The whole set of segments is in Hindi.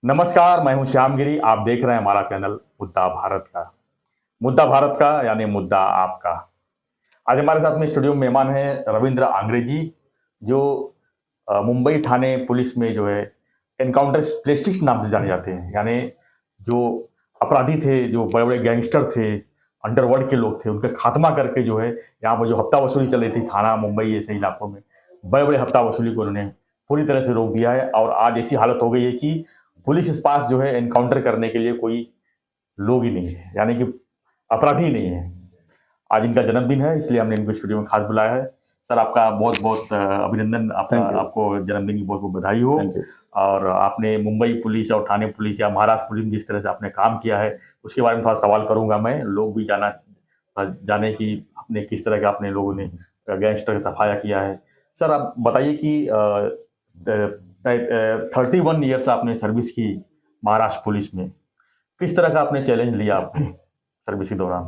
नमस्कार, मैं हूं श्यामगिरी। आप देख रहे हैं हमारा चैनल मुद्दा भारत का। मुद्दा भारत का यानी मुद्दा आपका। आज हमारे साथ में स्टूडियो में मेहमान हैं रविंद्र आंग्रे जी, जो मुंबई थाने पुलिस में जो है एनकाउंटर स्पेशलिस्ट नाम से जाने जाते हैं। यानी जो अपराधी थे, जो बड़े-बड़े गैंगस्टर थे, अंडरवर्ल्ड के लोग थे, उनका खात्मा करके जो है यहाँ पर जो हफ्ता वसूली चल रही थी थाना मुंबई जैसे इलाकों में, बड़े-बड़े हफ्ता वसूली को उन्होंने पूरी तरह से रोक दिया है। और आज ऐसी हालत हो गई है कि पुलिस के पास जो है एनकाउंटर करने के लिए कोई लोग ही नहीं है, यानी कि अपराधी ही नहीं है। आज इनका जन्मदिन है, इसलिए हमने इनको स्टूडियो में खास बुलाया है। सर, आपका बहुत-बहुत अभिनंदन, आपका थैंक यू। आपको जन्मदिन की बहुत-बहुत बधाई हो। Thank you. और आपने मुंबई पुलिस और थाने पुलिस या महाराष्ट्र पुलिस में जिस तरह से आपने काम किया है, उसके बारे में थोड़ा सवाल करूँगा मैं। लोग भी जाने कि आपने किस तरह के आपने लोगों ने गैंगस्टर का सफाया किया है। सर, आप बताइए कि 31 ईयर्स आपने सर्विस की महाराष्ट्र पुलिस में। किस तरह का आपने चैलेंज लिया आपने सर्विस के दौरान?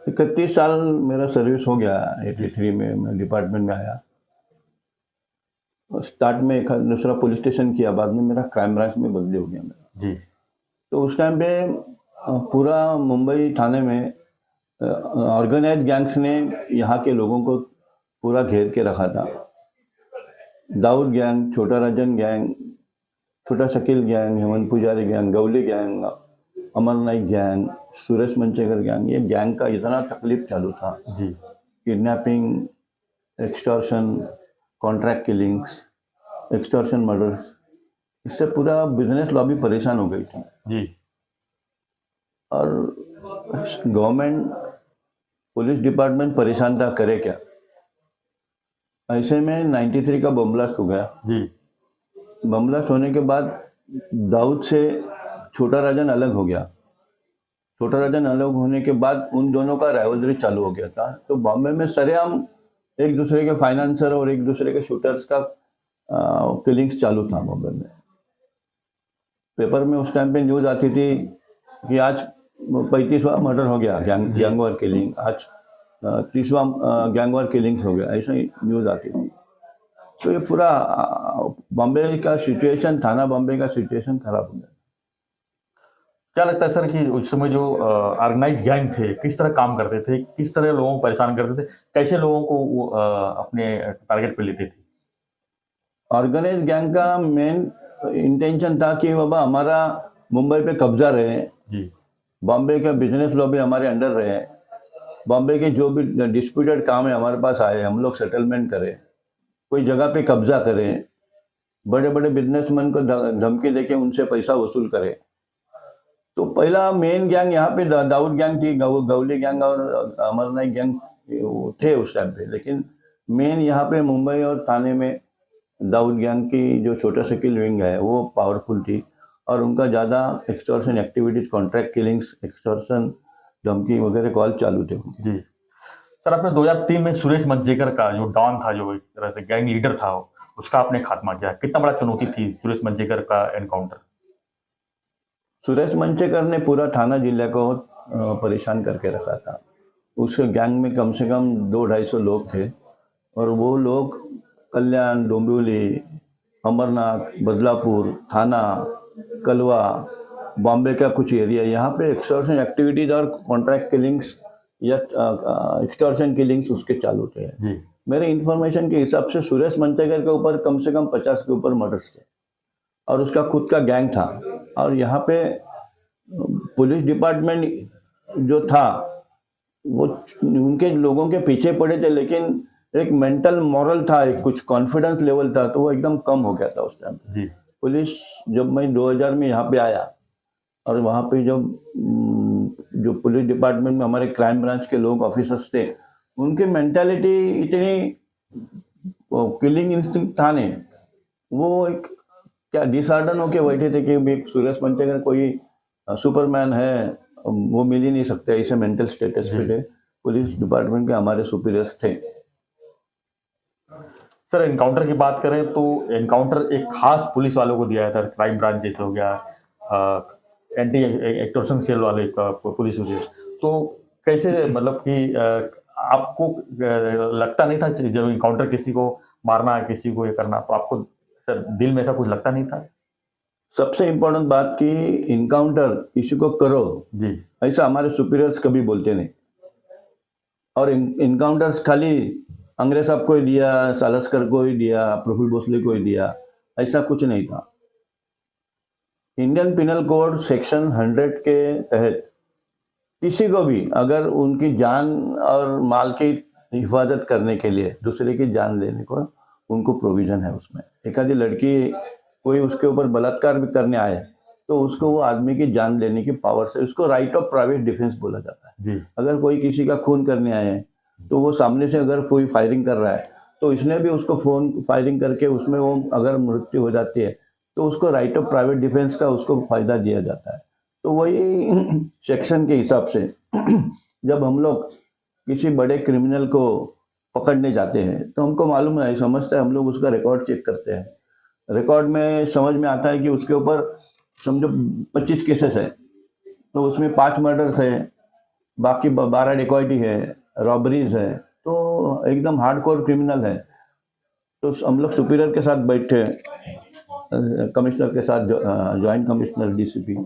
31 साल मेरा सर्विस हो गया। 83 में मैं डिपार्टमेंट में आया। स्टार्ट में एक दूसरा पुलिस स्टेशन किया, बाद में मेरा क्राइम ब्रांच में बदली हो गया मेरा। जी। तो उस टाइम पे पूरा मुंबई थाने में ऑर्गेनाइज्ड गैंग्स ने यहाँ के लोगों को पूरा घेर के रखा था। दाऊद गैंग, छोटा राजन गैंग, छोटा Shakeel gang, Hemant Pujari gang, Gawli gang, Amar Naik gang, Suresh Manchekar gang, ये गैंग का इतना तकलीफ चालू था। जी। Kidnapping, extortion, contract killings, extortion murders, इससे पूरा बिजनेस लॉबी परेशान हो गई थी। जी। और गवर्नमेंट, पुलिस डिपार्टमेंट परेशान था, करे क्या। ऐसे में 93 का बम ब्लास्ट हो गया। जी। बम ब्लास्ट होने के बाद दाऊद से छोटा राजन अलग हो गया। छोटा राजन अलग होने के बाद उन दोनों का राइवलरी चालू हो गया था। तो बॉम्बे में सरेआम एक दूसरे के फाइनेंसर और एक दूसरे के शूटर्स का किलिंग्स चालू था बॉम्बे में। पेपर में उस टाइम पे न्यूज आती थी कि आज 35वां मर्डर हो गया, गैंग वॉर किलिंग, आज 30वां गैंग वॉर किलिंग्स हो गया, ऐसा ही न्यूज आती थी। तो ये पूरा बॉम्बे का सिचुएशन, थाना बॉम्बे का सिचुएशन खराब हो गया। क्या लगता है सर कि उस समय जो ऑर्गेनाइज्ड गैंग थे, किस तरह काम करते थे? किस तरह लोगों को परेशान करते थे? कैसे लोगों को वो अपने टारगेट पे लेते थे? ऑर्गेनाइज्ड गैंग का मेन इंटेंशन था कि बाबा हमारा मुंबई पे कब्जा रहे, जी। बॉम्बे का बिजनेस लॉबी हमारे अंडर रहे, बॉम्बे के जो भी डिस्प्यूटेड काम है हमारे पास आए, हम लोग सेटलमेंट करें, कोई जगह पे कब्जा करें, बड़े बड़े बिजनेसमैन को धमकी देके उनसे पैसा वसूल करें। तो पहला मेन गैंग यहाँ पे दाऊद गैंग थी, गौली गैंग और अमर नाइक गैंग थे उस टाइम पे। लेकिन मेन यहाँ पे मुंबई और थाने में दाऊद गैंग की जो छोटा शकील विंग है वो पावरफुल थी, और उनका ज़्यादा extortion activities, contract killings, extortion, धमकी वगैरह कॉल चालू थे। जी। सर, आपने 2003 में सुरेश मंचेकर का जो डॉन था, जो एक तरह से गैंग लीडर था, उसका आपने खात्मा किया। कितना बड़ा चुनौती थी सुरेश मंचेकर का एनकाउंटर? सुरेश मंचेकर ने पूरा थाना जिले को परेशान करके रखा था। उस गैंग में कम से कम 200-250 लोग थे, और वो लोग कल्याण, डोंबिवली, अमरनाथ, बदलापुर, थाना, कलवा, बॉम्बे का कुछ एरिया, यहाँ पे एक्सटॉर्शन एक्टिविटीज और कॉन्ट्रैक्ट किलिंग्स या एक्सटॉर्शन किलिंग्स उसके चालू थे। जी। मेरे इंफॉर्मेशन के हिसाब से सुरेश मंचेकर के ऊपर कम से कम 50 के ऊपर मर्डर्स थे, और उसका खुद का गैंग था। और यहाँ पे पुलिस डिपार्टमेंट जो था वो उनके लोगों के पीछे पड़े थे, लेकिन एक मेंटल मॉरल था, एक कुछ कॉन्फिडेंस लेवल था, तो वो एकदम कम हो गया था उस टाइम। जी। पुलिस, जब मैं 2000 में यहाँ पे आया, और वहाँ पे जब जो पुलिस डिपार्टमेंट में हमारे क्राइम ब्रांच के लोग, ऑफिसर्स थे, उनकी मेंटालिटी इतनी किलिंग इंस्टिंक्ट था नहीं। वो एक क्या डिसऑर्डर होके बैठे थे कि सुरेश मंचेकर कोई सुपरमैन है, वो मिल ही नहीं सकते, ऐसे मेंटल स्टेटस पे थे पुलिस डिपार्टमेंट के हमारे सुपीरियर्स थे। सर, एनकाउंटर की बात करें तो एनकाउंटर एक खास पुलिस वालों को दिया जाता है, क्राइम ब्रांच जैसे हो गया, एंटी एक्टोर्शन सेल वाले का पुलिस हो गया। तो कैसे, मतलब कि आपको लगता नहीं था कि जब एनकाउंटर किसी को मारना है, किसी को ये करना, तो आपको सर दिल में ऐसा कुछ लगता नहीं था? सबसे इम्पोर्टेंट बात कि इनकाउंटर किसी को करो, जी ऐसा हमारे सुपीरियर्स कभी बोलते नहीं। और इनकाउंटर्स खाली अंग्रेज साहब को ही दिया, सालस्कर को ही दिया, प्रफुल्ल भोसले को ही दिया, ऐसा कुछ नहीं था। इंडियन पिनल कोड सेक्शन 100 के तहत किसी को भी अगर उनकी जान और माल की हिफाजत करने के लिए दूसरे की जान लेने को उनको प्रोविजन है उसमें। एक आधी लड़की कोई उसके ऊपर बलात्कार भी करने आए तो उसको वो आदमी की जान लेने की पावर से, उसको राइट ऑफ प्राइवेट डिफेंस बोला जाता है। जी अगर कोई किसी का खून करने आए हैं तो वो सामने से अगर कोई फायरिंग कर रहा है तो इसने भी उसको फोन फायरिंग करके उसमें वो अगर मृत्यु हो जाती है तो उसको राइट ऑफ प्राइवेट डिफेंस का उसको फायदा दिया जाता है। तो वही सेक्शन के हिसाब से जब हम लोग किसी बड़े क्रिमिनल को पकड़ने जाते हैं तो हमको मालूम है, समझते हैं, हम लोग उसका रिकॉर्ड चेक करते हैं। रिकॉर्ड में समझ में आता है कि उसके ऊपर समझो 25 केसेस है तो उसमें 5 मर्डर्स है, बाकी 12 डिकॉइटी है, रॉबरीज है, तो एकदम हार्डकोर क्रिमिनल है। तो हम लोग सुपीरियर के साथ बैठे, कमिश्नर के साथ, ज्वाइंट कमिश्नर डीसीपी,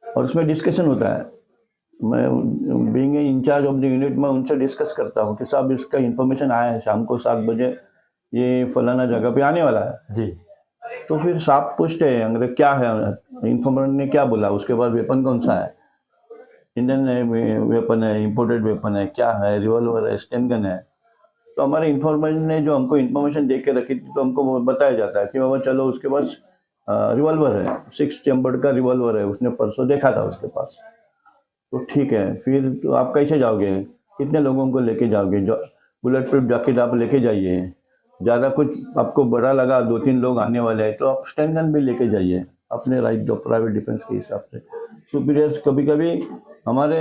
और उसमें डिस्कशन होता है। मैं being in charge of the unit में उनसे डिस्कस करता हूँ कि साहब इसका इन्फॉर्मेशन आया है शाम को 7 बजे ये फलाना जगह पे आने वाला है। जी तो फिर साहब पूछते हैं अंग्रेज क्या है, इन्फॉर्मर ने क्या बोला, उसके बाद वेपन कौन सा है, इंडियन वेपन है, इंपोर्टेड वेपन है, क्या है, रिवॉल्वर है, स्टेन गन है। तो हमारे इन्फॉर्मर ने जो हमको इन्फॉर्मेशन देख के रखी थी तो हमको बताया जाता है कि बाबा चलो उसके पास रिवॉल्वर है, 6 चैम्बर्ड का रिवॉल्वर है, उसने परसों देखा था उसके पास। तो ठीक है, फिर तो आप कैसे जाओगे, कितने लोगों को लेके जाओगे, जो बुलेट प्रूफ जैकेट आप लेके जाइए, ज़्यादा कुछ आपको बड़ा लगा 2-3 लोग आने वाले हैं तो आप स्टेन गन भी लेके जाइए अपने राइट ऑफ प्राइवेट डिफेंस के हिसाब से। सुपीरियर्स कभी कभी हमारे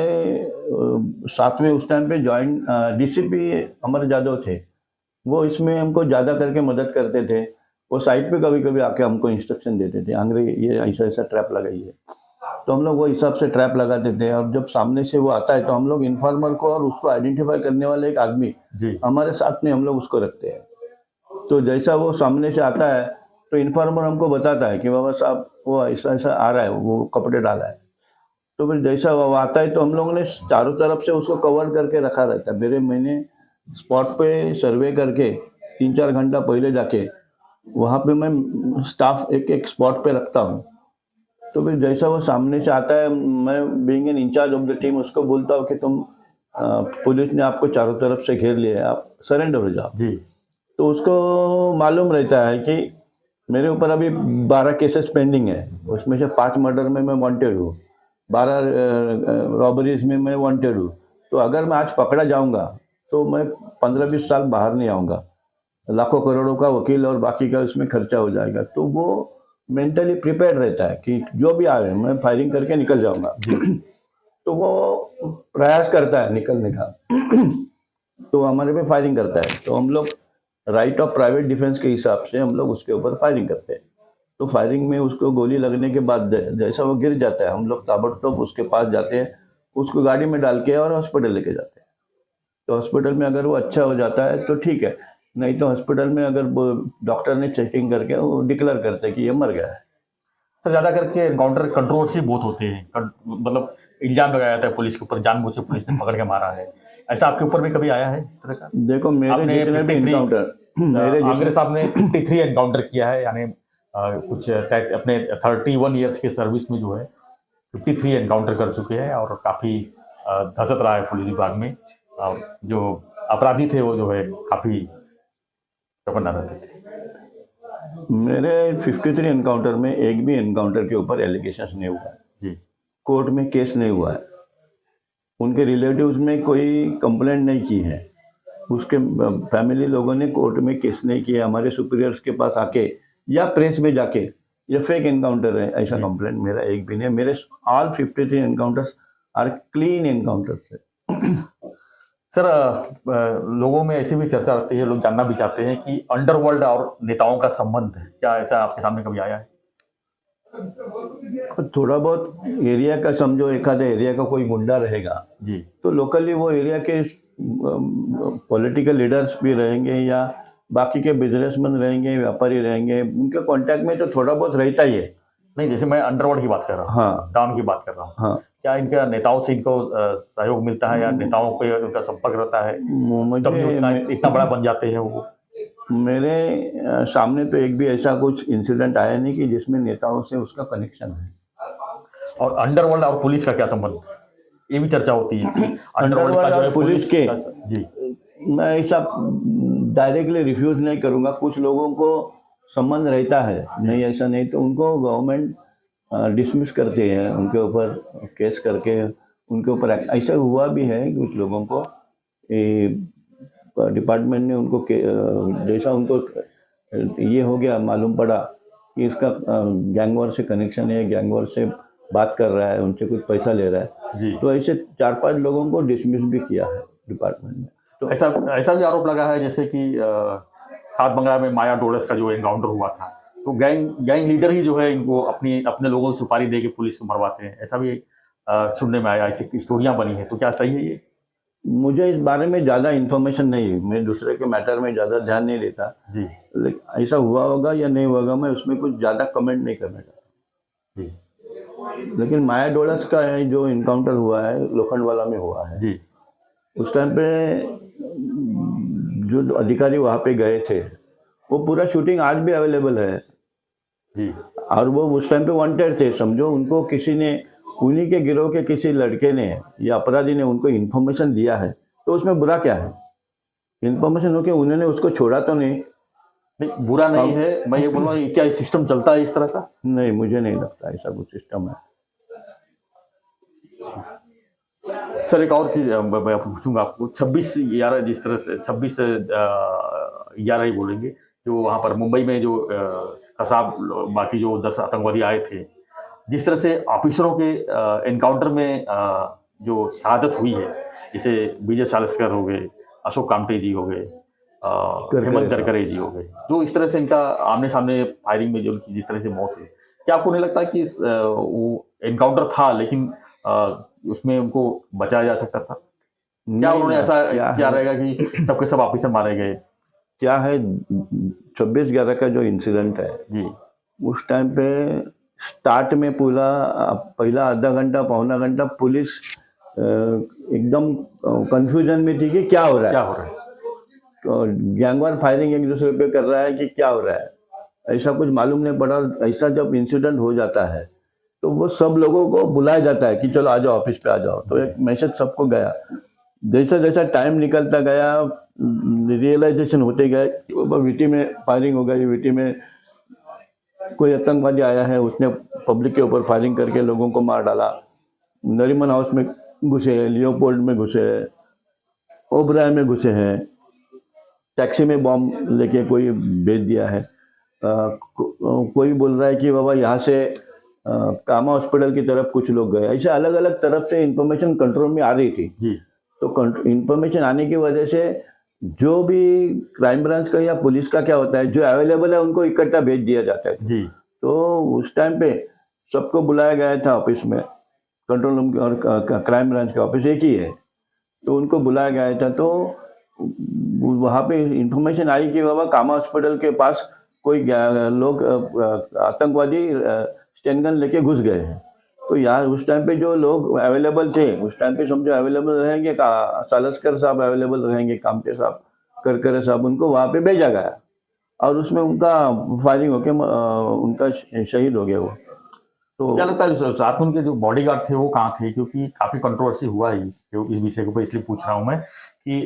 साथ में उस टाइम पे ज्वाइंट डीसीपी अमर यादव थे, वो इसमें हमको ज़्यादा करके मदद करते थे। वो साइड पे कभी कभी आके हमको इंस्ट्रक्शन देते थे, अंग्रेज ये ऐसा ऐसा ट्रैप लगाइए, तो हम लोग वो हिसाब से ट्रैप लगाते थे। और जब सामने से वो आता है तो हम लोग इन्फॉर्मर को और उसको आइडेंटिफाई करने वाले एक आदमी जी हमारे साथ में हम लोग उसको रखते हैं। तो जैसा वो सामने से आता है तो इन्फॉर्मर हमको बताता है कि बाबा साहब वो ऐसा ऐसा आ रहा है, वो कपड़े डाला है। तो फिर जैसा वो आता है तो हम लोगों ने चारों तरफ से उसको कवर करके रखा रहता है। मेरे मैंने स्पॉट पे सर्वे करके 3-4 घंटा पहले जाके वहाँ पे मैं स्टाफ एक स्पॉट पे रखता हूँ। तो फिर जैसा वो सामने से आता है, मैं being an in charge of the team उसको बोलता हूँ कि तुम पुलिस ने आपको चारों तरफ से घेर लिया है, आप सरेंडर हो जाओ। जी तो उसको मालूम रहता है कि मेरे ऊपर अभी 12 केसेस पेंडिंग है, उसमें से 5 मर्डर में मैं वांटेड हूँ, 12 रॉबरीज में मैं वांटेड हूँ। तो अगर मैं आज पकड़ा जाऊंगा तो मैं 15-20 साल बाहर नहीं आऊँगा, लाखों करोड़ों का वकील और बाकी का उसमें खर्चा हो जाएगा। तो वो मेंटली प्रिपेयर्ड रहता है कि जो भी आए मैं फायरिंग करके निकल जाऊंगा। तो वो प्रयास करता है निकलने का तो हमारे पे फायरिंग करता है, तो हम लोग राइट ऑफ प्राइवेट डिफेंस के हिसाब से हम लोग उसके ऊपर फायरिंग करते हैं। तो फायरिंग में उसको गोली लगने के बाद जैसा वो गिर जाता है हम लोग ताबड़तोड़ उसके पास जाते हैं, उसको गाड़ी में डाल के और हॉस्पिटल लेके जाते हैं। तो हॉस्पिटल में अगर वो अच्छा हो जाता है तो ठीक है, नहीं तो हॉस्पिटल में अगर डॉक्टर ने चेकिंग करके वो डिक्लेयर करते हैं कि ये मर गया है। सर ज्यादा करके एनकाउंटर कंट्रोवर्सी बहुत होते हैं, मतलब इल्जाम लगाया जाता है पुलिस के ऊपर, जानबूझ के पुलिस ने पकड़ के मारा है। ऐसा आपके ऊपर भी कभी आया है इस तरह का? देखो मेरे जितने भी इनकाउंटर आंग्रे साहब ने 53 एनकाउंटर किया है, यानी कुछ अपने 31 ईयर्स के सर्विस में जो है 53 एनकाउंटर कर चुके हैं और काफी धसत रहा है पुलिस विभाग में। और जो अपराधी थे वो जो है काफी चौकन्ना रहते थे। मेरे 53 एनकाउंटर में एक भी एनकाउंटर के ऊपर एलिगेशंस नहीं हुआ है जी, कोर्ट में केस नहीं हुआ है, उनके रिलेटिव्स में कोई कंप्लेंट नहीं की है, उसके फैमिली लोगों ने कोर्ट में केस नहीं किया, हमारे सुपीरियर्स के पास आके या प्रेस में जाके ये फेक एनकाउंटर है ऐसा कंप्लेंट मेरा एक भी नहीं है। मेरे all 53 encounters are clean encounters है। सर लोगों में ऐसी भी चर्चा रहती है, लोग जानना भी चाहते हैं कि अंडरवर्ल्ड और नेताओं का संबंध है, क्या ऐसा आपके सामने कभी आया है? थोड़ा बहुत एरिया का समझो, एक आधे एरिया का कोई गुंडा रहेगा जी, तो लोकली वो एरिया के पॉलिटिकल लीडर्स भी रहेंगे या बाकी के बिजनेसमैन रहेंगे, व्यापारी रहेंगे, उनके कांटेक्ट में तो थोड़ा बहुत रहता ही है। नहीं, जैसे मैं अंडरवर्ल्ड की बात कर रहा हूँ, हाँ डॉन की बात कर रहा हूँ। हाँ। क्या इनका नेताओं से इनको सहयोग मिलता है या नेताओं पे उनका संपर्क रहता है, तभी मुझे इतना बड़ा बन जाते हैं वो? मेरे सामने तो एक भी ऐसा कुछ इंसिडेंट आया नहीं कि जिसमें नेताओं से उसका कनेक्शन है। और अंडरवर्ल्ड और पुलिस का क्या संबंध? ये भी चर्चा होती है कि अंडरवर्ल्ड का जो है पुलिस के जी मैं ऐसा डायरेक्टली रिफ्यूज नहीं करूंगा, कुछ लोगों को संबंध रहता है, नहीं ऐसा नहीं, तो उनको गवर्नमेंट डिसमिस करते हैं, उनके ऊपर केस करके उनके ऊपर ऐसा हुआ भी है कुछ लोगों को। डिपार्टमेंट ने उनको जैसा उनको ये हो गया मालूम पड़ा कि इसका गैंग वॉर से कनेक्शन है, गैंग वॉर से बात कर रहा है, उनसे कुछ पैसा ले रहा है जी, तो ऐसे 4-5 लोगों को डिसमिस भी किया है डिपार्टमेंट ने। तो ऐसा भी आरोप लगा है जैसे कि सात बंगला में माया डोलस का जो एनकाउंटर हुआ था, तो गैंग लीडर ही जो है इनको अपने लोगों को सुपारी दे के पुलिस को मरवाते हैं, ऐसा भी सुनने में आया, ऐसी स्टोरियां बनी है, तो क्या सही है ये? मुझे इस बारे में ज़्यादा इन्फॉर्मेशन नहीं, मैं दूसरे के मैटर में ज़्यादा ध्यान नहीं देता जी लेकिन ऐसा हुआ होगा या नहीं होगा मैं उसमें कुछ ज़्यादा कमेंट नहीं करना चाहता। जी लेकिन माया डोलस का जो इनकाउंटर हुआ है लोखंडवाला में हुआ है, जी उस टाइम पे जो अधिकारी वहाँ पे गए थे वो पूरा शूटिंग आज भी अवेलेबल है जी और वो उस टाइम पे वांटेड थे, समझो उनको किसी ने, उन्हीं के गिरोह के किसी लड़के ने या अपराधी ने उनको इन्फॉर्मेशन दिया है, तो उसमें बुरा क्या है? इन्फॉर्मेशन हो के उन्होंने उसको छोड़ा तो नहीं। नहीं, बुरा नहीं है, मैं ये बोल रहा हूँ, क्या सिस्टम चलता है इस तरह का? नहीं, मुझे नहीं लगता ऐसा कुछ सिस्टम है। सर एक और चीज मैं पूछूंगा आपको, 26/11 जिस तरह से 26/11 ही बोलेंगे, जो वहां पर मुंबई में जो कसाब बाकी जो 10 आतंकवादी आए थे, जिस तरह से ऑफिसरों के एनकाउंटर में जो शहादत हुई है, जैसे विजय सालस्कर हो गए, अशोक कामटे जी हो गए, हेमंत करकरे जी हो गए, जो इस तरह से इनका आमने सामने फायरिंग में जो उनकी जिस तरह से मौत हुई, क्या आपको नहीं लगता कि वो एनकाउंटर था लेकिन उसमें उनको बचाया जा सकता था? क्या उन्होंने ऐसा किया रहेगा कि सबके सब ऑफिसर मारे गए? क्या है 26/11 का जो इंसिडेंट है जी उस टाइम पे स्टार्ट में पहला आधा घंटा पौना घंटा पुलिस एकदम कंफ्यूजन में थी कि क्या हो रहा है, तो गैंगवार फायरिंग एक दूसरे पे कर रहा है कि क्या हो रहा है, ऐसा कुछ मालूम नहीं पड़ा। ऐसा जब इंसिडेंट हो जाता है तो वो सब लोगों को बुलाया जाता है कि चलो आ जाओ, ऑफिस पे आ जाओ, तो एक मैसेज सबको गया। जैसा जैसा टाइम निकलता गया रियलाइजेशन होते गए, वीटी में फायरिंग हो गई, वीटी में कोई आतंकवादी आया है, उसने पब्लिक के ऊपर फायरिंग करके लोगों को मार डाला, नरीमन हाउस में घुसे, लियोपोल्ड में घुसे, ओबराय में घुसे हैं, टैक्सी में बॉम्ब लेके कोई भेज दिया है, कोई बोल रहा है कि बाबा यहाँ से कामा हॉस्पिटल की तरफ कुछ लोग गए, ऐसे अलग अलग तरफ से इंफॉर्मेशन कंट्रोल में आ रही थी जी। तो इंफॉर्मेशन आने की वजह से जो भी क्राइम ब्रांच का या पुलिस का क्या होता है, जो अवेलेबल है उनको इकट्ठा भेज दिया जाता है जी। तो उस टाइम पे सबको बुलाया गया था ऑफिस में, कंट्रोल रूम और क्राइम ब्रांच का ऑफिस एक ही है, तो उनको बुलाया गया था। तो वहाँ पे इंफॉर्मेशन आई कि बाबा कामा हॉस्पिटल के पास कोई लोग आतंकवादी स्टेनगन लेके घुस गए हैं। तो यार उस टाइम पे जो लोग अवेलेबल थे, उस टाइम पे समझो अवेलेबल रहेंगे, सालस्कर साहब अवेलेबल रहेंगे, कामटे साहब, करकरे साहब, उनको वहाँ पे भेजा गया और उसमें उनका फायरिंग होके उनका शहीद हो गया वो। तो क्या लगता है साथ में उनके जो बॉडीगार्ड थे वो कहाँ थे? क्योंकि काफी कंट्रोवर्सी हुआ है इस विषय के ऊपर, इसलिए पूछ रहा हूँ मैं कि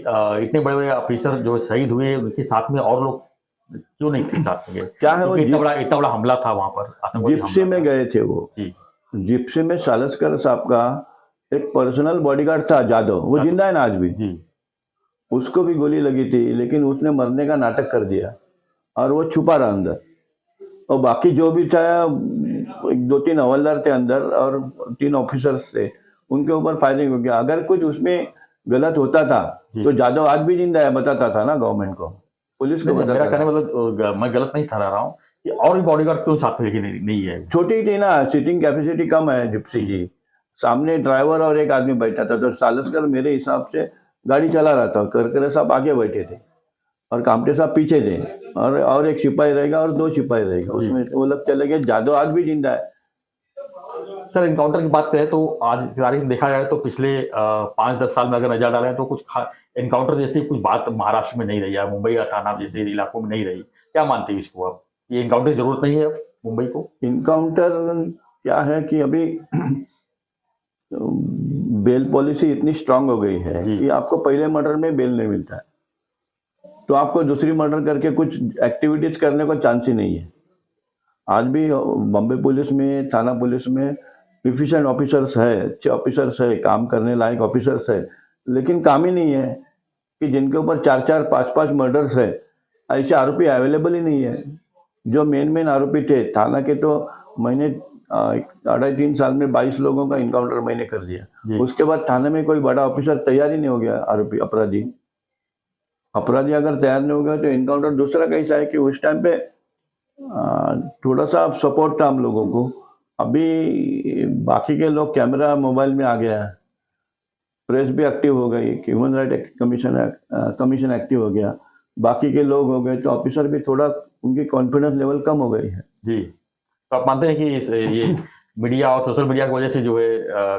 इतने बड़े बड़े ऑफिसर जो शहीद हुए उनके साथ में और लोग क्यों नहीं थे साथ में? क्या है वो इतना बड़ा हमला था वहां पर, जिप्सी में गए थे वो जी। जिप्सी में सालस्कर साहब का एक पर्सनल बॉडीगार्ड था जादव, वो जिंदा है ना आज भी जी। उसको भी गोली लगी थी लेकिन उसने मरने का नाटक कर दिया और वो छुपा रहा अंदर, और बाकी जो भी था 2-3 हवलदार थे अंदर और 3 ऑफिसर्स थे, उनके ऊपर फायरिंग हो गया। अगर कुछ उसमें गलत होता था तो जादव आज भी जिंदा है, बताता था ना गवर्नमेंट को, पुलिस को बताता। मेरा कहने मतलब मैं गलत नहीं ठहरा रहा हूँ कि और भी बॉडीगार्ड क्यों साथ में नहीं है? छोटी थी ना, सीटिंग कैपेसिटी कम है जिप्सी की, सामने ड्राइवर और एक आदमी बैठा था, तो सालस्कर मेरे हिसाब से गाड़ी चला रहा था, करकरे साहब आगे बैठे थे और कामटे साहब पीछे थे और एक सिपाही रहेगा और 2 सिपाही रहेगा, उसमें वो लोग चले गए। जादव आज भी जिंदा है, सर इनकाउंटर की बात करें तो आज की तारीख में देखा जाए तो पिछले 5-10 साल में अगर नजर डालें तो कुछ इनकाउंटर जैसी कुछ बात महाराष्ट्र में नहीं रही है, मुंबई और ठाणा जैसे इलाकों में नहीं रही। क्या मानते हैं इसको आप? ये इनकाउंटर की जरूरत नहीं है अब मुंबई को? इनकाउंटर क्या है कि अभी बेल पॉलिसी इतनी स्ट्रांग हो गई है जी। कि आपको पहले मर्डर में बेल नहीं मिलता है, तो आपको दूसरी मर्डर करके कुछ एक्टिविटीज करने को चांस ही नहीं है। आज भी बॉम्बे पुलिस में, थाना पुलिस में इफिशिएंट ऑफिसर्स है, अच्छे ऑफिसर्स है, काम करने लायक ऑफिसर्स है, लेकिन काम ही नहीं है कि जिनके ऊपर 4-4, 5-5 मर्डर्स है, ऐसे आरोपी अवेलेबल ही नहीं है। जो मेन आरोपी थे थाना के, तो मैंने 2.5-3 साल में 22 लोगों का इनकाउंटर मैंने कर दिया। उसके बाद थाने में कोई बड़ा ऑफिसर तैयार ही नहीं हो गया। आरोपी अपराधी अगर तैयार नहीं हो गया तो इनकाउंटर दूसरा कैसा है कि उस टाइम पे थोड़ा सा सपोर्ट था हम लोगों को। अभी बाकी के लोग, कैमरा मोबाइल में आ गया है, प्रेस भी एक्टिव हो गई, ह्यूमन राइट कमीशन एक्टिव हो गया, बाकी के लोग हो गए, तो ऑफिसर भी थोड़ा उनकी कॉन्फिडेंस लेवल कम हो गई है। जी, तो आप मानते हैं कि ये मीडिया और सोशल मीडिया की वजह से जो है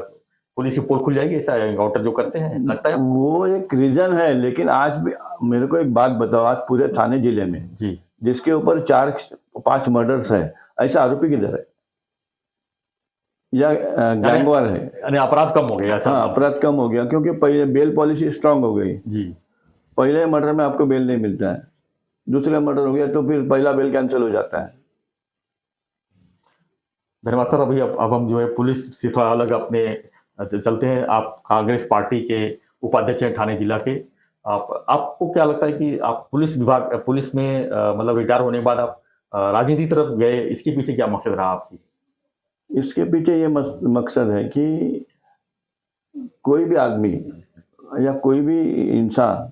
पुलिस की पोल खुल जाएगी, ऐसा इनकाउंटर जो करते हैं, लगता है? वो एक रीजन है, लेकिन आज भी मेरे को एक बात बताओ, आज पूरे थाने जिले में जी जिसके ऊपर 4-5 मर्डर्स है, ऐसा आरोपी किधर है या गैंगवार है? यानी अपराध कम हो गया? हाँ, अपराध कम हो गया क्योंकि पहले बेल पॉलिसी स्ट्रांग हो गई। जी, पहले मर्डर में आपको बेल नहीं मिलता है, दूसरे मर्डर हो गया तो फिर पहला बेल कैंसिल हो जाता है। धन्यवाद सर। अभी अब हम जो है पुलिस से थोड़ा अलग अपने चलते हैं। आप कांग्रेस पार्टी के उपाध्यक्ष हैं ठाणे जिला के। आपको क्या लगता है कि आप पुलिस में मतलब रिटायर होने के बाद आप राजनीति की तरफ गए, इसके पीछे क्या मकसद रहा आपकी? इसके पीछे ये मकसद है कि कोई भी आदमी या कोई भी इंसान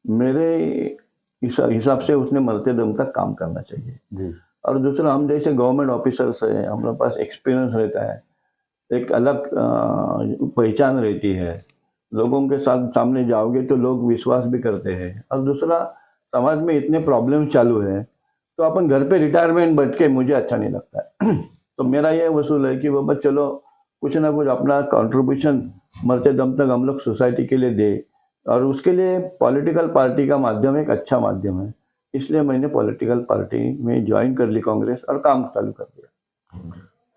मेरे हिसाब से उसने मरते दम तक काम करना चाहिए जी। और दूसरा, हम जैसे गवर्नमेंट ऑफिसर्स है, हमारे पास एक्सपीरियंस रहता है, एक अलग पहचान रहती है, लोगों के साथ सामने जाओगे तो लोग विश्वास भी करते हैं। और दूसरा, समाज में इतने प्रॉब्लम चालू है तो अपन घर पे रिटायरमेंट बैठ के मुझे अच्छा नहीं लगता है। तो मेरा ये वसूल है कि बाबा चलो कुछ ना कुछ अपना कंट्रीब्यूशन मरते दम तक हम लोग सोसाइटी के लिए दे, और उसके लिए पॉलिटिकल पार्टी का माध्यम एक अच्छा माध्यम है। इसलिए मैंने पॉलिटिकल पार्टी में ज्वाइन कर ली कांग्रेस, और काम चालू कर दिया।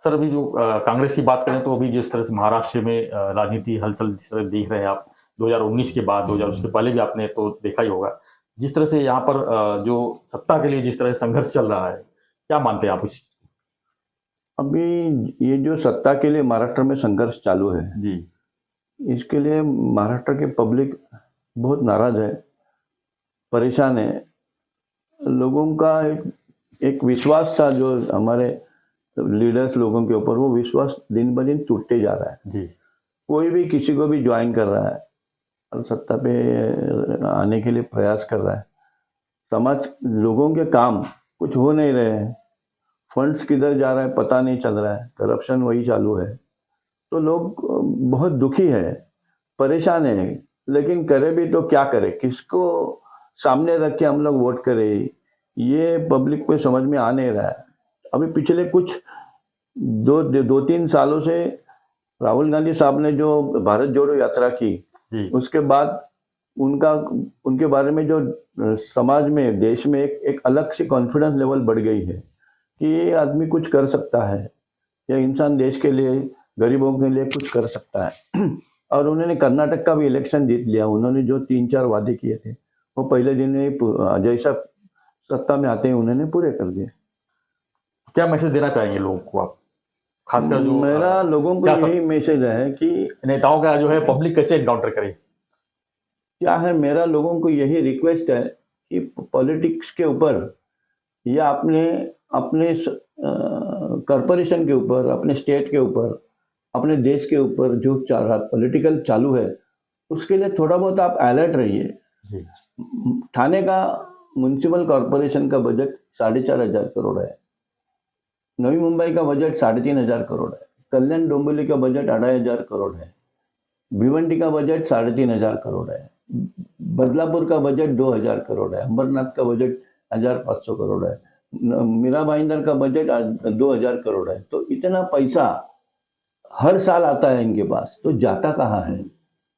सर, अभी जो कांग्रेस की बात करें तो अभी जिस तरह से महाराष्ट्र में राजनीति हलचल जिस तरह देख रहे हैं आप, 2019 के बाद 2000 उसके पहले भी आपने तो देखा ही होगा, जिस तरह से यहाँ पर जो सत्ता के लिए जिस तरह से संघर्ष चल रहा है, क्या मानते हैं आप इस? अभी ये जो सत्ता के लिए महाराष्ट्र में संघर्ष चालू है जी, इसके लिए महाराष्ट्र के पब्लिक बहुत नाराज है, परेशान है। लोगों का एक विश्वास था जो हमारे लीडर्स लोगों के ऊपर, वो विश्वास दिन ब दिन टूटते जा रहा है जी। कोई भी किसी को भी ज्वाइन कर रहा है और सत्ता पे आने के लिए प्रयास कर रहा है। समाज, लोगों के काम कुछ हो नहीं रहे हैं, फंड्स किधर जा रहा है पता नहीं चल रहा है, करप्शन वही चालू है, तो लोग बहुत दुखी है, परेशान है। लेकिन करे भी तो क्या करे, किसको सामने रख के हम लोग वोट करें, ये पब्लिक पे समझ में आ नहीं रहा है। अभी पिछले कुछ 2-3 सालों से राहुल गांधी साहब ने जो भारत जोड़ो यात्रा की, उसके बाद उनके बारे में जो समाज में, देश में एक अलग से कॉन्फिडेंस लेवल बढ़ गई है कि ये आदमी कुछ कर सकता है, या इंसान देश के लिए, गरीबों के लिए कुछ कर सकता है। और उन्होंने कर्नाटक का भी इलेक्शन जीत लिया। उन्होंने जो 3-4 वादे किए थे वो पहले दिन में जैसा सत्ता में आते हैं उन्होंने पूरे कर दिए। क्या मैसेज देना चाहेंगे लोगों को आप, खासकर जो मेरा लोगों को यही मैसेज है कि नेताओं का जो है पब्लिक कैसे एनकाउंटर करे? क्या है, मेरा लोगों को यही रिक्वेस्ट है कि पॉलिटिक्स के ऊपर या अपने कॉरपोरेशन के ऊपर, अपने स्टेट के ऊपर, अपने देश के ऊपर जो पॉलिटिकल चालू है, उसके लिए थोड़ा बहुत आप अलर्ट रहिए। थाने का म्युनिसिपल कॉरपोरेशन का बजट 4,500 करोड़ है, नवी मुंबई का बजट 3,500 करोड़ है, कल्याण डोंबिवली का बजट 2,500 करोड़ है, भिवंडी का बजट 3,500 करोड़ है, बदलापुर का बजट 2,000 करोड़ है, अंबरनाथ का बजट 1,500 करोड़ है, मीरा भाईंदर का बजट 2,000 करोड़ है। तो इतना पैसा हर साल आता है इनके पास, तो जाता कहाँ है?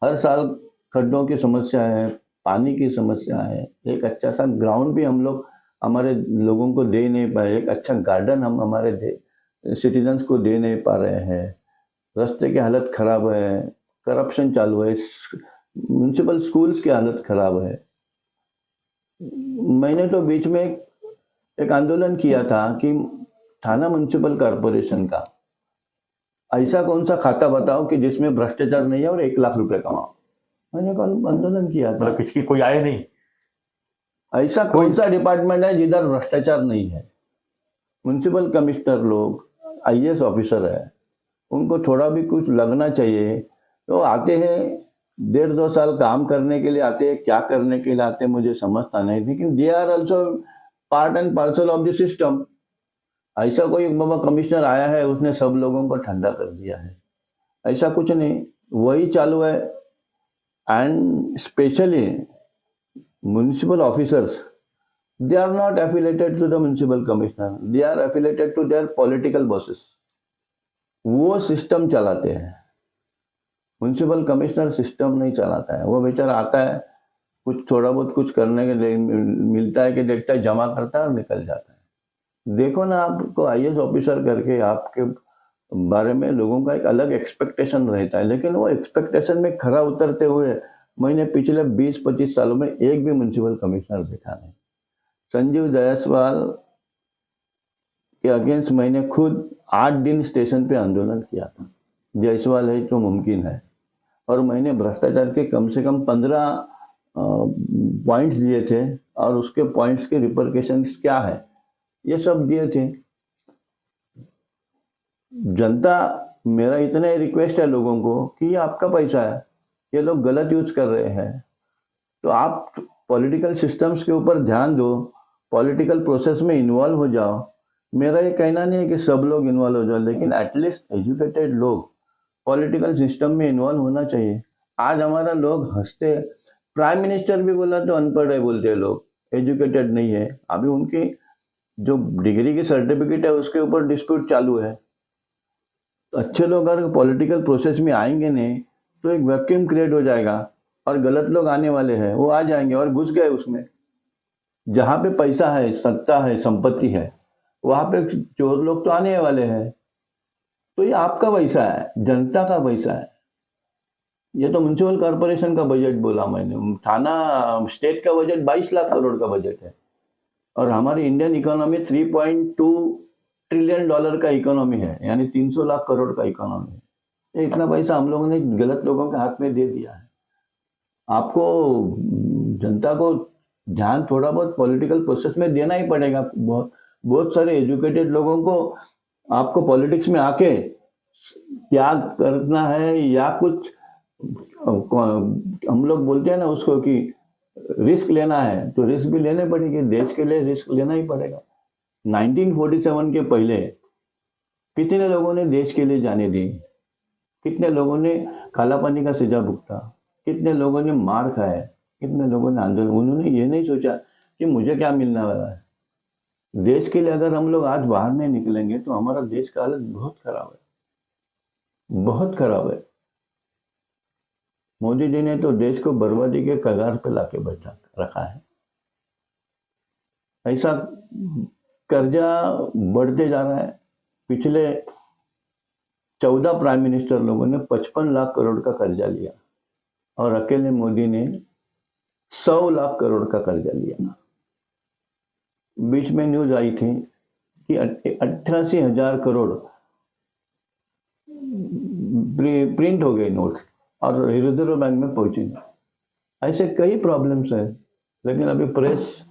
हर साल खड्डों की समस्या है, पानी की समस्या है, एक अच्छा सा ग्राउंड भी हम लोग हमारे लोगों को दे नहीं पाए, एक अच्छा गार्डन हम हमारे सिटीजन्स को दे नहीं पा रहे हैं, रास्ते की हालत खराब है, करप्शन चालू है, म्यूनसिपल स्कूल्स की हालत खराब है। मैंने तो बीच में एक आंदोलन किया था कि थाना म्यूनसिपल कॉर्पोरेशन का ऐसा कौन सा खाता बताओ कि जिसमें भ्रष्टाचार नहीं है और 1 लाख रुपए कमाओ। मैंने कल आंदोलन किया था। मतलब किसी कोई आए नहीं? ऐसा कौन सा डिपार्टमेंट है जिधर भ्रष्टाचार नहीं है? म्यूनसिपल कमिश्नर लोग आईएएस ऑफिसर है, उनको थोड़ा भी कुछ लगना चाहिए। तो आते हैं 1.5-2 साल काम करने के लिए आते हैं, क्या करने के लिए आते हैं मुझे समझता नहीं, लेकिन they are also part and parcel of the system. ऐसा कोई बाबा कमिश्नर आया है उसने सब लोगों को ठंडा कर दिया है, ऐसा कुछ नहीं, वही चालू है। And specially municipal officers, they are not affiliated to the municipal commissioner, they are affiliated to their political bosses। वो सिस्टम चलाते हैं, म्युनिसिपल कमिश्नर सिस्टम नहीं चलाता है। वो बेचारा आता है, कुछ थोड़ा बहुत कुछ करने के लिए मिलता है कि देखता है, जमा करता है और निकल जाता है। देखो ना, आपको आईएएस ऑफिसर करके आपके बारे में लोगों का एक अलग एक्सपेक्टेशन रहता है, लेकिन वो एक्सपेक्टेशन में खरा उतरते हुए मैंने पिछले 20-25 सालों में एक भी म्युनिसिपल कमिश्नर देखा नहीं। संजीव जायसवाल के अगेंस्ट मैंने खुद 8 दिन स्टेशन पे आंदोलन किया था, जायसवाल है तो मुमकिन है, और मैंने भ्रष्टाचार के कम से कम 15 पॉइंट्स दिए थे और उसके पॉइंट्स के रिपरकेशंस क्या है ये सब दिए थे। जनता, मेरा इतना ही रिक्वेस्ट है लोगों को कि ये आपका पैसा है, ये लोग गलत यूज कर रहे हैं, तो आप पॉलिटिकल सिस्टम्स के ऊपर ध्यान दो, पॉलिटिकल प्रोसेस में इन्वॉल्व हो जाओ। मेरा ये कहना नहीं है कि सब लोग इन्वॉल्व हो जाओ, लेकिन एटलीस्ट एजुकेटेड लोग पॉलिटिकल सिस्टम में इन्वॉल्व होना चाहिए। आज हमारा लोग हंसते, प्राइम मिनिस्टर भी बोला तो अनपढ़ है बोलते हैं लोग, एजुकेटेड नहीं है। अभी उनकी जो डिग्री की सर्टिफिकेट है उसके ऊपर डिस्प्यूट चालू है। तो अच्छे लोग अगर पॉलिटिकल प्रोसेस में आएंगे नहीं तो एक वैक्यूम क्रिएट हो जाएगा, और गलत लोग आने वाले हैं, वो आ जाएंगे और घुस गए उसमें। जहां पे पैसा है, सत्ता है, संपत्ति है, वहां पे चोर लोग तो आने वाले हैं। तो ये आपका पैसा है, जनता का पैसा है। ये तो म्युनिसिपल कॉर्पोरेशन का बजट बोला मैंने, थाना स्टेट का बजट 22 लाख करोड़ का बजट है, और हमारी इंडियन इकोनॉमी 3.2 ट्रिलियन डॉलर का इकोनॉमी है, यानी 300 लाख करोड़ का इकोनॉमी है। इतना पैसा हम लोगों ने गलत लोगों के हाथ में दे दिया है। आपको, जनता को ध्यान थोड़ा बहुत पॉलिटिकल प्रोसेस में देना ही पड़ेगा। बहुत सारे एजुकेटेड लोगों को आपको पॉलिटिक्स में आके त्याग करना है, या कुछ हम लोग बोलते हैं ना उसको कि रिस्क लेना है, तो रिस्क भी लेने पड़ेगी, देश के लिए रिस्क लेना ही पड़ेगा। 1947 के पहले कितने लोगों ने देश के लिए जाने दी, कितने लोगों ने काला पानी का सजा भुगता, कितने लोगों ने मार खाया, कितने लोगों ने आंदोलन। उन्होंने ये नहीं सोचा कि मुझे क्या मिलने वाला है। देश के लिए अगर हम लोग आज बाहर नहीं निकलेंगे तो हमारा देश का हालत बहुत खराब है, बहुत खराब है। मोदी जी ने तो देश को बर्बादी के कगार पे लाके बैठा रखा है। ऐसा कर्जा बढ़ते जा रहा है। पिछले 14 प्राइम मिनिस्टर लोगों ने 55 लाख करोड़ का कर्जा लिया, और अकेले मोदी ने 100 लाख करोड़ का कर्जा लिया। बीच में न्यूज आई थी कि 88,000 करोड़ प्रिंट हो गए नोट्स और रिजर्व बैंक में पहुंचे नहीं। ऐसे कई प्रॉब्लम्स है, लेकिन अभी प्रेस,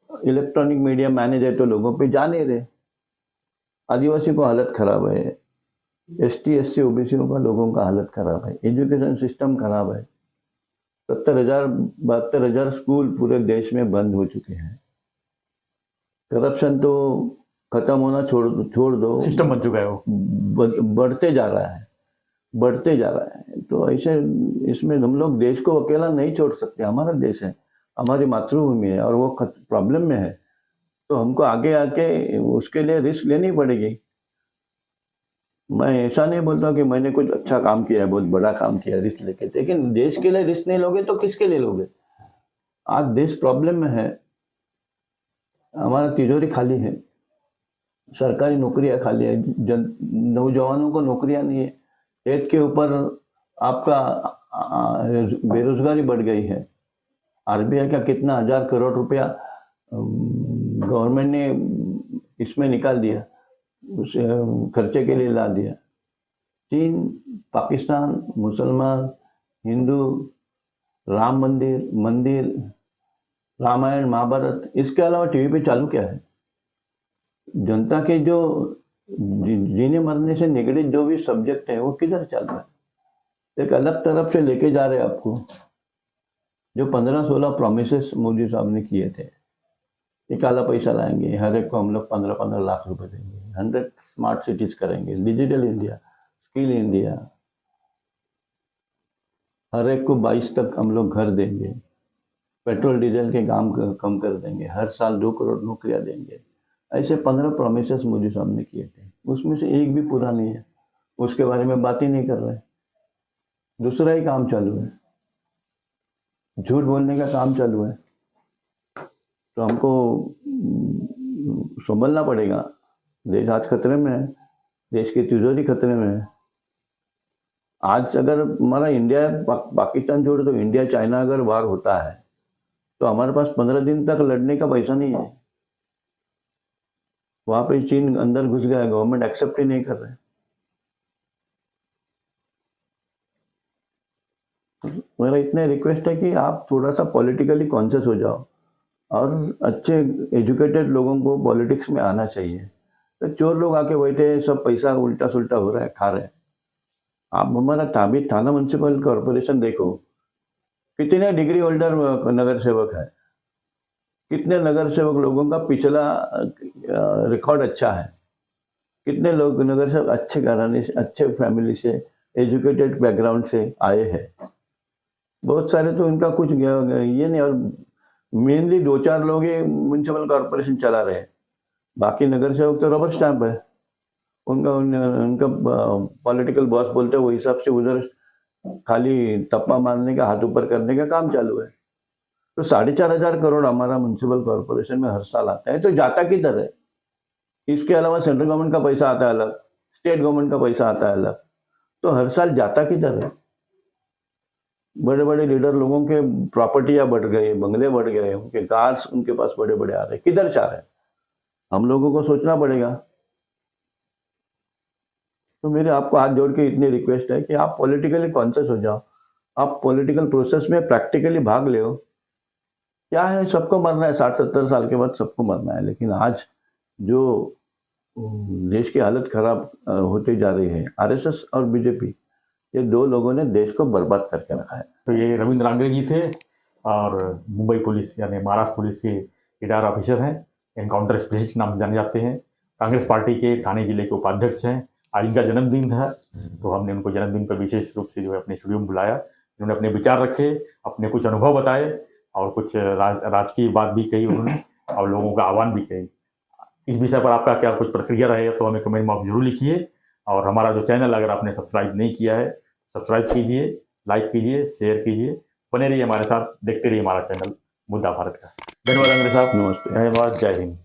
इलेक्ट्रॉनिक मीडिया मैनेज है तो लोगों पे जा नहीं रहे। आदिवासी को हालत खराब है, ST SC OBC का लोगों का हालत खराब है, एजुकेशन सिस्टम खराब है। 70,000-72,000 स्कूल पूरे देश में बंद हो चुके हैं। करप्शन तो खत्म होना छोड़ दो, सिस्टम बन चुका है, वो बढ़ते जा रहा है, बढ़ते जा रहा है। तो ऐसे इसमें हम लोग देश को अकेला नहीं छोड़ सकते। हमारा देश है, हमारी मातृभूमि है, और वो प्रॉब्लम में है, तो हमको आगे आके उसके लिए रिस्क लेनी पड़ेगी। मैं ऐसा नहीं बोलता कि मैंने कुछ अच्छा काम किया है, बहुत बड़ा काम किया है रिस्क लेके, लेकिन देश के लिए रिस्क नहीं लोगे तो किसके लिए लोगे? आज देश प्रॉब्लम में है, हमारा तिजोरी खाली है, सरकारी नौकरियां खाली है, नौजवानों को नौकरियां नहीं है, एक के ऊपर आपका बेरोजगारी बढ़ गई है। आरबीआई का कितना 1000 करोड़ रुपया गवर्नमेंट ने इसमें निकाल दिया, उस खर्चे के लिए ला दिया। चीन, पाकिस्तान, मुसलमान, हिंदू, राम मंदिर, रामायण, महाभारत, इसके अलावा टीवी पे चालू क्या है? जनता के जो जीने मरने से निगड़ित जो भी सब्जेक्ट है वो किधर चल रहा है? एक अलग तरफ से लेके जा रहे हैं आपको। जो 15-16 प्रोमिसेस मोदी साहब ने किए थे, ये काला पैसा लाएंगे, हर एक को हम लोग 15-15 लाख रुपए देंगे, 100 स्मार्ट सिटीज करेंगे, डिजिटल इंडिया, स्किल इंडिया, हर एक को 22 तक हम लोग घर देंगे, पेट्रोल डीजल के दाम कम कर देंगे, हर साल 2 करोड़ नौकरियां देंगे। ऐसे 15 प्रोमिसेस मोदी साहब ने किए थे, उसमें से एक भी पूरा नहीं है, उसके बारे में बात ही नहीं कर रहे। दूसरा ही काम चालू है, झूठ बोलने का काम चालू है। तो हमको संभलना पड़ेगा। देश आज खतरे में है, देश की तिजोरी खतरे में है। आज अगर हमारा इंडिया पाकिस्तान छोड़ो तो इंडिया चाइना अगर वार होता है तो हमारे पास 15 दिन तक लड़ने का पैसा नहीं है। वहां पे चीन अंदर घुस गया, गवर्नमेंट एक्सेप्ट ही नहीं कर रहे। मेरा इतना रिक्वेस्ट है कि आप थोड़ा सा पॉलिटिकली कॉन्शियस हो जाओ और अच्छे एजुकेटेड लोगों को पॉलिटिक्स में आना चाहिए। तो चोर लोग आके बैठे, सब पैसा उल्टा सुल्टा हो रहा है, खा रहे हैं। आप हमारा थाना म्युनिसिपल कॉर्पोरेशन देखो, कितने डिग्री होल्डर नगर सेवक है, कितने नगर सेवक लोगों का पिछला रिकॉर्ड अच्छा है, कितने लोग नगर सेवक अच्छे घराने से, अच्छे फैमिली से, एजुकेटेड बैकग्राउंड से आए हैं। बहुत सारे तो इनका कुछ ये नहीं, और मेनली 2-4 लोग ही म्युनिसिपल कॉर्पोरेशन चला रहे हैं, बाकी नगर सेवक तो रबर स्टैंप है। उनका पॉलिटिकल बॉस बोलते हैं, वो हिसाब से उधर खाली टप्पा मारने का, हाथ ऊपर करने का काम चालू है। तो 4,500 करोड़ हमारा म्युनिसिपल कॉर्पोरेशन में हर साल आता है, तो जाता किधर है? इसके अलावा सेंट्रल गवर्नमेंट का पैसा आता है अलग, स्टेट गवर्नमेंट का पैसा आता है अलग, तो हर साल जाता किधर है? बड़े बड़े लीडर लोगों के प्रॉपर्टियां बढ़ गए, बंगले बढ़ गए, उनके कार्स उनके पास बड़े बड़े आ रहे, किधर जा रहे हैं? हम लोगों को सोचना पड़ेगा। तो मेरे आपको हाथ जोड़ के इतनी रिक्वेस्ट है कि आप पॉलिटिकली कॉन्शियस हो जाओ, आप पॉलिटिकल प्रोसेस में प्रैक्टिकली भाग ले। क्या है, सबको मरना है, 60-70 साल के बाद सबको मरना है, लेकिन आज जो देश की हालत खराब होती जा रही है, आरएसएस और बीजेपी, ये 2 लोगों ने देश को बर्बाद करके रखा है। तो ये रविंद्र अंग्रेजी थे और मुंबई पुलिस यानी महाराष्ट्र पुलिस के रिटायर ऑफिसर हैं, एनकाउंटर स्पेशलिस्ट नाम से जाने जाते हैं, कांग्रेस पार्टी के ठाणे जिले के उपाध्यक्ष हैं। आज इनका जन्मदिन था, तो हमने उनको जन्मदिन पर विशेष रूप से जो है अपने स्टूडियो में बुलाया। उन्होंने अपने विचार रखे, अपने कुछ अनुभव बताए और कुछ राजकीय बात भी कही उन्होंने और लोगों का आह्वान भी कही। इस विषय पर आपका क्या कुछ प्रतिक्रिया रहेगा तो हमें कमेंट में आप जरूर लिखिए। और हमारा जो चैनल अगर आपने सब्सक्राइब नहीं किया है, सब्सक्राइब कीजिए, लाइक कीजिए, शेयर कीजिए, बने रहिए हमारे साथ, देखते रहिए हमारा चैनल मुद्दा भारत का। धन्यवाद अंग्रेज साहब, नमस्ते। धन्यवाद, जय हिंद।